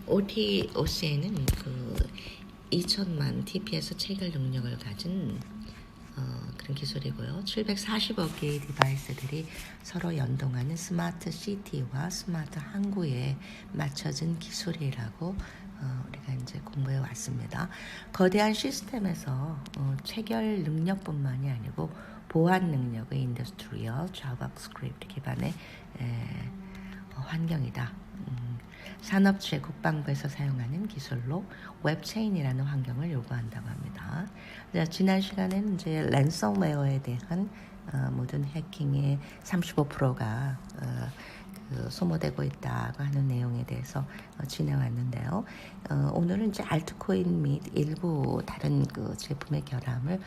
OTOC에는 그 2천만 TPS 체결 능력을 가진 그런 기술이고요. 740억 개의 디바이스들이 서로 연동하는 스마트 시티와 스마트 항구에 맞춰진 기술이라고 우리가 이제 공부해 왔습니다. 거대한 시스템에서 체결 능력뿐만이 아니고 보안 능력의 인더스트리얼 자바스크립트 기반의 환경이다. 산업체 국방부에서 사용하는 기술로 웹체인이라는 환경을 요구한다고 합니다. 지난 시간에는 이제 랜섬웨어에 대한 모든 해킹의 35%가 소모되고 있다고 하는 내용에 대해서 지내왔는데요. 오늘은 이제 알트코인 및 일부 다른 그 제품의 결함을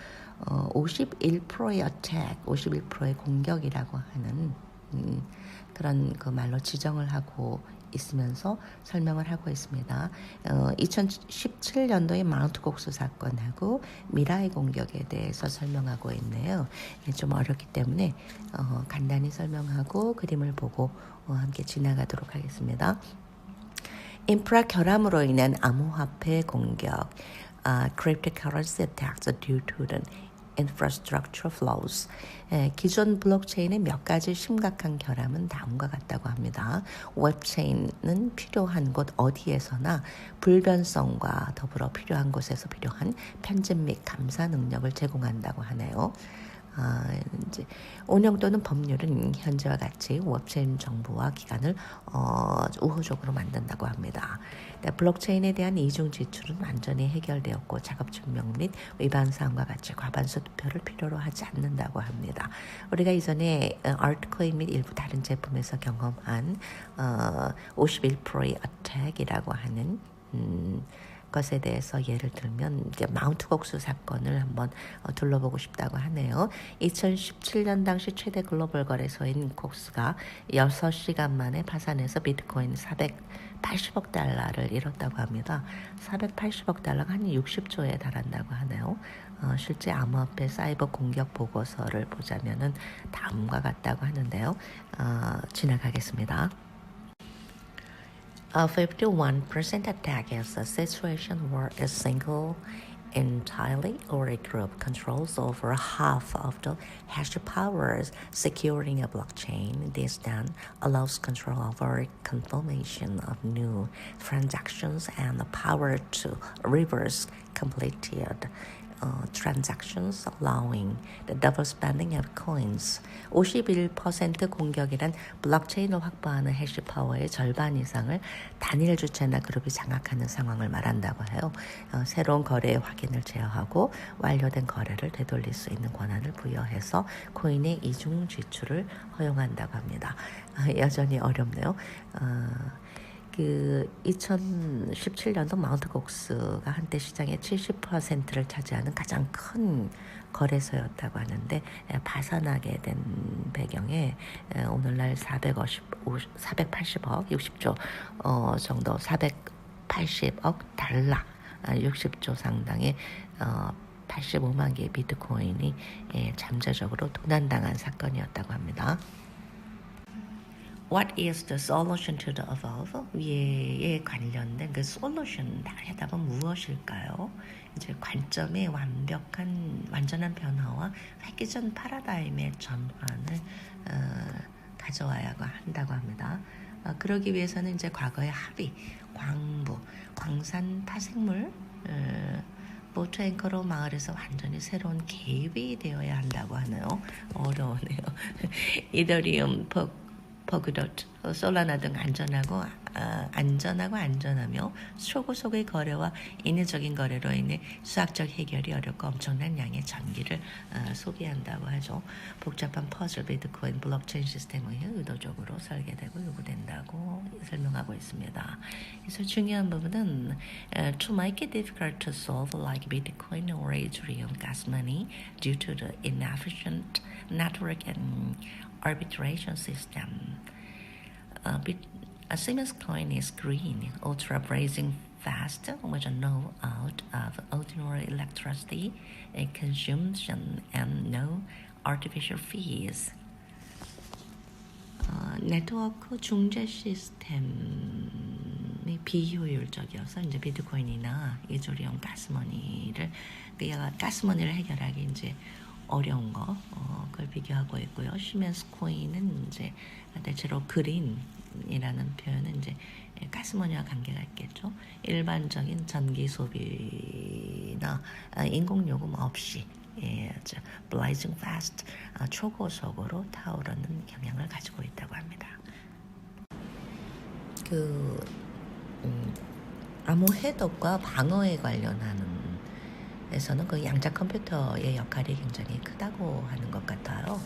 51%의 어택, 51%의 공격이라고 하는 그런 그 말로 지정을 하고 있으면서 설명을 하고 있습니다. 2017년도의 마운트 곡수 사건하고 미라이 공격에 대해서 설명하고 있네요. 좀 어렵기 때문에 간단히 설명하고 그림을 보고 함께 지나가도록 하겠습니다. 인프라 결함으로 인한 암호화폐 공격, cryptocurrency attacks due to the infrastructure flaws. 기존 블록체인의 몇 가지 심각한 결함은 다음과 같다고 합니다. 웹체인은 필요한 곳 어디에서나 불변성과 더불어 필요한 곳에서 필요한 편집 및 감사 능력을 제공한다고 하네요. 이제 운영 또는 법률은 현재와 같이 웹체인 정보와 기간을 우호적으로 만든다고 합니다. 블록체인에 대한 이중 지출은 완전히 해결되었고 작업 증명 및 위반 사항과 같이 과반수 투표를 필요로 하지 않는다고 합니다. 우리가 이전에 알트코인 및 일부 다른 제품에서 경험한 51%의 어택이라고 하는 것에 대해서 예를 들면 이제 마운트 곡수 사건을 한번 둘러보고 싶다고 하네요. 2017년 당시 최대 글로벌 거래소인 곡수가 6시간 만에 파산해서 비트코인 480억 달러를 잃었다고 합니다. 480억 달러가 한 60조에 달한다고 하네요. 실제 암호화폐 사이버 공격 보고서를 보자면은 다음과 같다고 하는데요. 지나가겠습니다. 51% attack is a situation where a single entirely or a group controls over half of the hash powers securing a blockchain. This then allows control over confirmation of new transactions and the power to reverse completed transactions, allowing the double spending of coins. 51% 공격이란 블록체인을 확보하는 해시파워의 절반 이상을 단일 주체나 그룹이 장악하는 상황을 말한다고 해요. 새로운 거래의 확인을 제어하고 완료된 거래를 되돌릴 수 있는 권한을 부여해서 코인의 이중 지출을 허용한다고 합니다. 여전히 어렵네요. 그 2017년도 마운트 곡스가 한때 시장의 70%를 차지하는 가장 큰 거래소였다고 하는데 파산하게 된 배경에 오늘날 480억 60조 정도 480억 달러 60조 상당의 85만 개의 비트코인이 잠재적으로 도난당한 사건이었다고 합니다. What is the solution to the above? 위에 관련된 그 솔루션, 해답은 무엇일까요? 이제 관점의 완전한 변화와 획기적 파라다임의 전환을 가져와야 한다고 합니다. 그러기 위해서는 이제 과거의 합의, 광부, 광산 파생물, 보트 앵커로 마을에서 완전히 새로운 개입이 되어야 한다고 하네요. 어려우네요. 이더리움, 버그도트, 솔라나 등 안전하며 초고속의 거래와 인위적인 거래로 인해 수학적 해결이 어렵고 엄청난 양의 전기를 소비한다고 하죠. 복잡한 퍼즐 비트코인 블록체인 시스템의 의도적으로 설계되고 요구된다고 설명하고 있습니다. 그래서 중요한 부분은 to make it difficult to solve like Bitcoin or Ethereum gas money due to the inefficient network and arbitration system. Siemens coin is green, ultra blazing fast, with no out of ordinary electricity consumption and no artificial fees. 네트워크 중재 시스템이 상당히 비효율적이어서 이제 비트코인이나 이더리움 가스머니를 가스머니를 해결하기 이제 어려운 거 그걸 비교하고 있고요. 시멘스 코인은 이제 대체로 그린이라는 표현은 이제 가스머니와 관계가 있겠죠. 일반적인 전기 소비나 인공요금 없이 blazing fast 초고속으로 타오르는 경향을 가지고 있다고 합니다. 암호 해독과 방어에 관련하는 에서는 그 양자 컴퓨터의 역할이 굉장히 크다고 하는 것 같아요.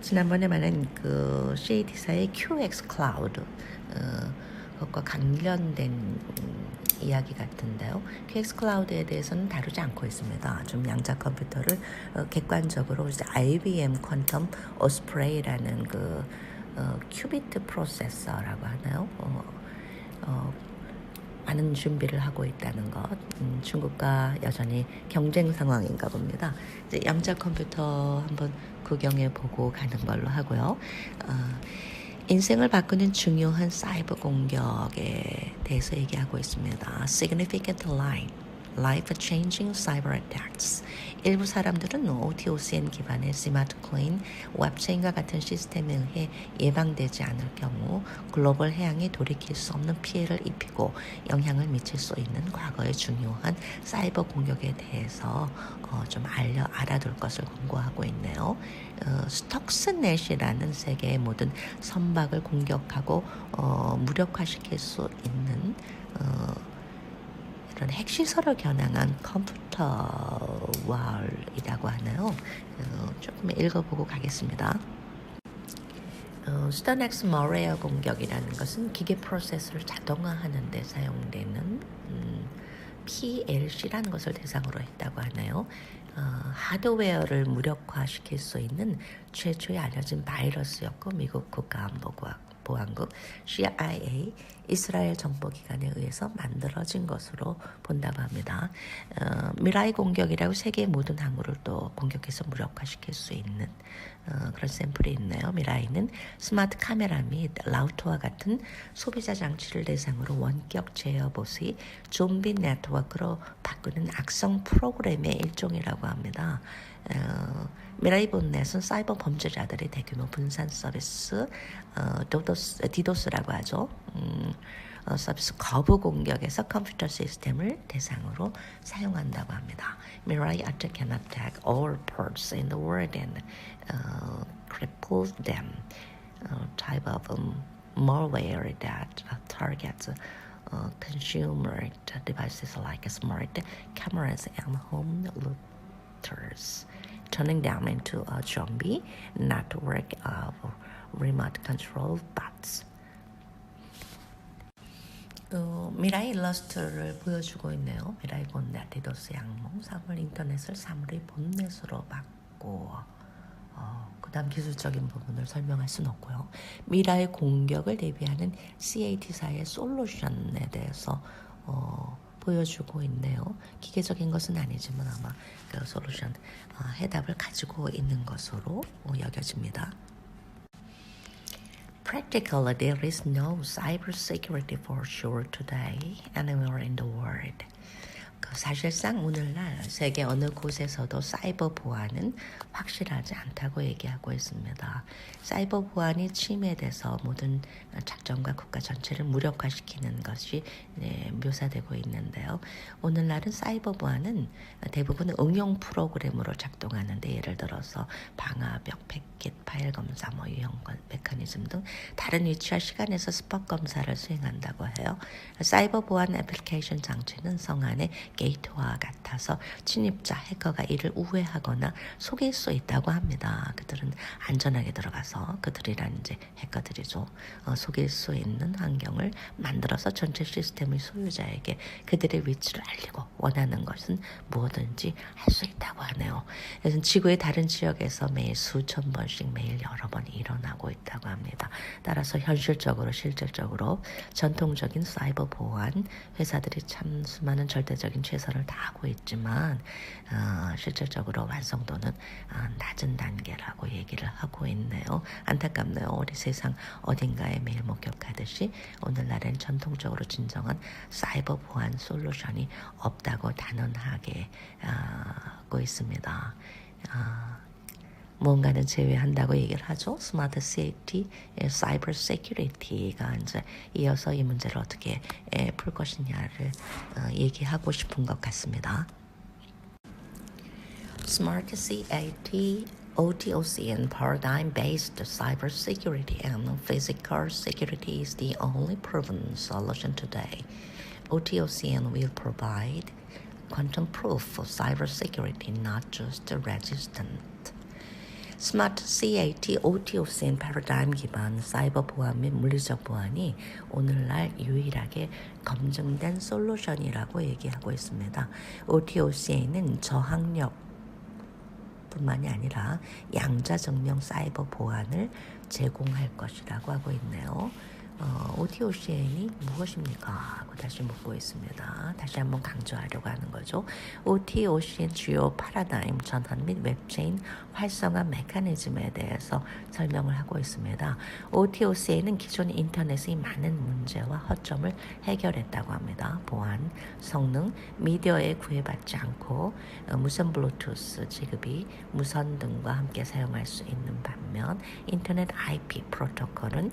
지난번에 말한 그 CAT사의 QX 클라우드 그것과 관련된 이야기 같은데요. QX 클라우드에 대해서는 다루지 않고 있습니다. 좀 양자 컴퓨터를 객관적으로 이제 IBM 퀀텀 오스프레이라는 그 큐비트 프로세서라고 하나요? 많은 준비를 하고 있다는 것. 중국과 여전히 경쟁 상황인가 봅니다. 이제 양자 컴퓨터 한번 구경해 보고 가는 걸로 하고요. 인생을 바꾸는 중요한 사이버 공격에 대해서 얘기하고 있습니다. Significant Life-changing cyber attacks. 일부 사람들은 OTOCN 기반의 스마트 코인, 웹체인과 같은 시스템에 의해 예방되지 않을 경우 글로벌 해양에 돌이킬 수 없는 피해를 입히고 영향을 미칠 수 있는 과거의 중요한 사이버 공격에 대해서 좀 알아둘 것을 권고하고 있네요. 스톡스넷이라는 세계의 모든 선박을 공격하고 무력화시킬 수 있는 이런 핵시설을 겨냥한 컴퓨터월이라고 하나요? 조금 읽어보고 가겠습니다. 스터넥스 머레어 공격이라는 것은 기계 프로세스를 자동화하는 데 사용되는 PLC라는 것을 대상으로 했다고 하나요? 하드웨어를 무력화시킬 수 있는 최초에 알려진 바이러스였고 미국 국가안보보안국 CIA 이스라엘 정보기관에 의해서 만들어진 것으로 본다고 합니다. 미라이 공격이라고 세계의 모든 항구를 또 공격해서 무력화시킬 수 있는 그런 샘플이 있네요. 미라이는 스마트 카메라 및 라우터와 같은 소비자 장치를 대상으로 원격 제어 보수의 좀비 네트워크로 바꾸는 악성 프로그램의 일종이라고 합니다. 미라이 본넷은 사이버 범죄자들의 대규모 분산 서비스 디도스라고 하죠. 서비스 거부 공격에서 컴퓨터 시스템을 대상으로 사용한다고 합니다. Mirai attack can attack all ports in the world and cripple them. Type of malware that targets consumer devices like smart cameras and home looters, turning them into a zombie network of remote control bots. 미라이 일러스트를 보여주고 있네요. 미라이 본넷, 디도스 양몽, 사물 인터넷을 사물의 본넷으로 바꿔. 그 다음 기술적인 부분을 설명할 수는 없고요. 미라이 공격을 대비하는 CAT사의 솔루션에 대해서 보여주고 있네요. 기계적인 것은 아니지만 아마 그 솔루션 해답을 가지고 있는 것으로 여겨집니다. Practically, there is no cybersecurity for sure today anywhere in the world. 사실상 오늘날 세계 어느 곳에서도 사이버 보안은 확실하지 않다고 얘기하고 있습니다. 사이버 보안이 침해돼서 모든 작전과 국가 전체를 무력화시키는 것이 묘사되고 있는데요. 오늘날은 사이버 보안은 대부분 응용 프로그램으로 작동하는데 예를 들어서 방화벽, 패킷, 파일 검사, 유형 메커니즘 등 다른 위치와 시간에서 스팟 검사를 수행한다고 해요. 사이버 보안 애플리케이션 장치는 성안의 게이트와 같아서 침입자 해커가 이를 우회하거나 속일 수 있다고 합니다. 그들은 안전하게 들어가서 그들이란 이제 해커들이죠. 속일 수 있는 환경을 만들어서 전체 시스템의 소유자에게 그들의 위치를 알리고 원하는 것은 무엇든지 할 수 있다고 하네요. 그래서 지구의 다른 지역에서 매일 수천 번씩 매일 여러 번 일어나고 있다고 합니다. 따라서 현실적으로 실질적으로 전통적인 사이버 보안 회사들이 참 수많은 절대적인 기본적인 최선을 다하고 있지만 실질적으로 완성도는 낮은 단계라고 얘기를 하고 있네요. 안타깝네요. 우리 세상 어딘가에 매일 목격하듯이 오늘날엔 전통적으로 진정한 사이버 보안 솔루션이 없다고 단언하게 하고 있습니다. 뭔가는 제외한다고 얘기를 하죠. 스마트 세이프티, 사이버 세큐리티가 이제 이어서 이 문제를 어떻게 풀 것이냐를 얘기하고 싶은 것 같습니다. Smart CAT, OTOC and paradigm-based cybersecurity and physical security is the only proven solution today. OTOCN will provide quantum proof of cybersecurity, not just resistant. 스마트 CAT, OTOCN 패러다임 기반 사이버 보안 및 물리적 보안이 오늘날 유일하게 검증된 솔루션이라고 얘기하고 있습니다. OTOCN은 저항력 뿐만이 아니라 양자증명 사이버 보안을 제공할 것이라고 하고 있네요. OTOCN이 무엇입니까? 하고 다시 묻고 있습니다. 다시 한번 강조하려고 하는 거죠. OTOCN 주요 파라다임 전환 및 웹체인 활성화 메커니즘에 대해서 설명을 하고 있습니다. OTOCN은 기존 인터넷의 많은 문제와 허점을 해결했다고 합니다. 보안, 성능, 미디어에 구애받지 않고 무선 블루투스 지급이 무선 등과 함께 사용할 수 있는 반면 인터넷 IP 프로토콜은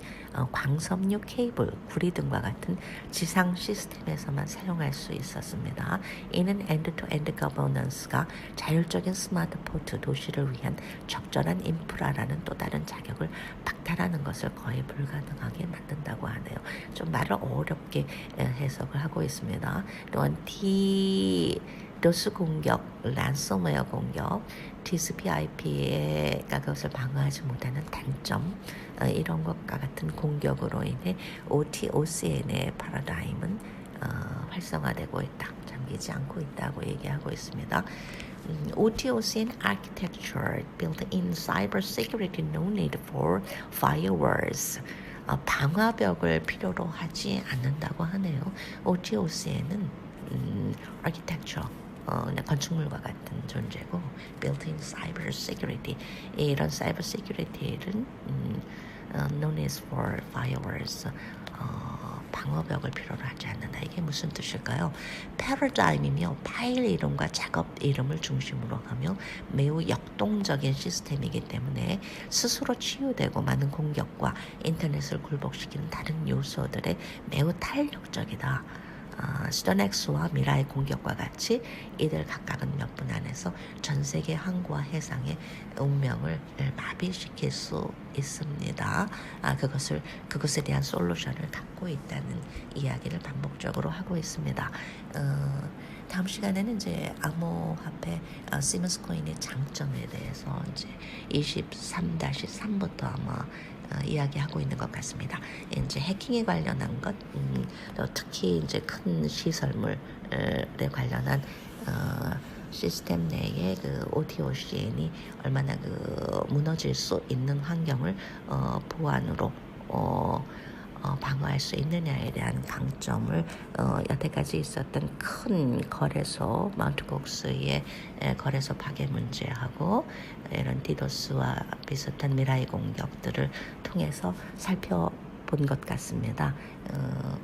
광섬유 케이블, 구리 등과 같은 지상 시스템에서만 사용할 수 있었습니다. 이는 엔드-투-엔드 거버넌스가 자율적인 스마트 포트 도시를 위한 적절한 인프라라는 또 다른 자격을 박탈하는 것을 거의 불가능하게 만든다고 하네요. 좀 말을 어렵게 해석을 하고 있습니다. 또한 DDoS 공격, 랜섬웨어 공격, TCP/IP가 그것을 방어하지 못하는 단점, 이런 것과 같은 공격으로 인해 OTOCN의 파라다임은 활성화되고 있다, 잠기지 않고 있다고 얘기하고 있습니다. OTOCN architecture built-in cybersecurity no need for firewalls. 방화벽을 필요로 하지 않는다고 하네요. OTOCN은 architecture, 건축물과 같은 존재고 built-in cyber security, 이런 cyber security는 no need for firewalls, 방어벽을 필요로 하지 않는다. 이게 무슨 뜻일까요? 패러다임이며 파일 이름과 작업 이름을 중심으로 하며 매우 역동적인 시스템이기 때문에 스스로 치유되고 많은 공격과 인터넷을 굴복시키는 다른 요소들에 매우 탄력적이다. 스톤엑스와 미라의 공격과 같이 이들 각각은 몇 분 안에서 전 세계 항구와 해상의 운명을 마비시킬 수 있습니다. 그것에 대한 솔루션을 갖고 있다는 이야기를 반복적으로 하고 있습니다. 다음 시간에는 이제 암호화폐 시먼스 코인의 장점에 대해서 이제 23-3부터 아마 이야기하고 있는 것 같습니다. 이제 해킹에 관련한 것, 특히 이제 큰 시설물에 관련한 시스템 내에 그 OTOCN이 얼마나 그 무너질 수 있는 환경을 보안으로 방어할 수 있느냐에 대한 강점을 여태까지 있었던 큰 거래소 마운트곡스의 거래소 파괴 문제하고 이런 디도스와 비슷한 미라이 공격들을 통해서 살펴본 것 같습니다.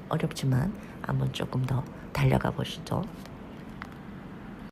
어렵지만 한번 조금 더 달려가 보시죠.